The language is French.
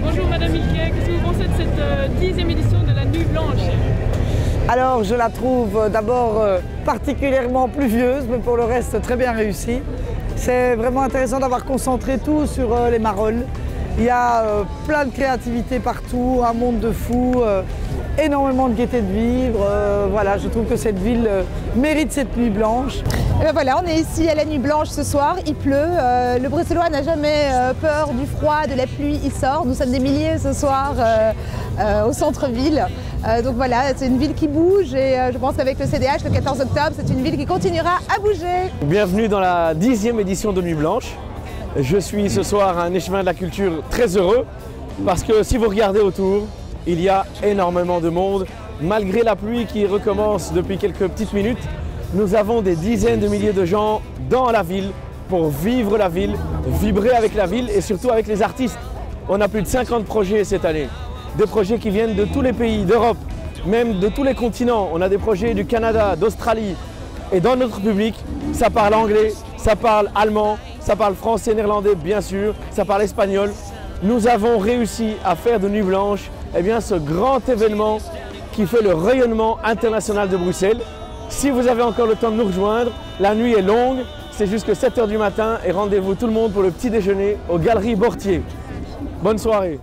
Bonjour Madame Milquet, qu'est-ce que vous pensez de cette 10e édition de la Nuit Blanche? Alors je la trouve d'abord particulièrement pluvieuse, mais pour le reste très bien réussie. C'est vraiment intéressant d'avoir concentré tout sur les Marolles. Il y a plein de créativité partout, un monde de fous, énormément de gaieté de vivre. Voilà, je trouve que cette ville mérite cette nuit blanche. Et ben voilà, on est ici à la Nuit Blanche ce soir, il pleut. Le Bruxellois n'a jamais peur du froid, de la pluie, il sort. Nous sommes des milliers ce soir au centre-ville. Donc voilà, c'est une ville qui bouge et je pense qu'avec le CDH, le 14 octobre, c'est une ville qui continuera à bouger. Bienvenue dans la 10e édition de Nuit Blanche. Je suis ce soir un échevin de la culture très heureux parce que si vous regardez autour, il y a énormément de monde. Malgré la pluie qui recommence depuis quelques petites minutes, nous avons des dizaines de milliers de gens dans la ville pour vivre la ville, vibrer avec la ville et surtout avec les artistes. On a plus de 50 projets cette année, des projets qui viennent de tous les pays d'Europe, même de tous les continents. On a des projets du Canada, d'Australie et dans notre public, ça parle anglais, ça parle allemand, ça parle français, néerlandais bien sûr, ça parle espagnol. Nous avons réussi à faire de Nuit Blanche ce grand événement qui fait le rayonnement international de Bruxelles. Si vous avez encore le temps de nous rejoindre, la nuit est longue, c'est jusque 7 h du matin et rendez-vous tout le monde pour le petit déjeuner aux Galeries Bortier. Bonne soirée.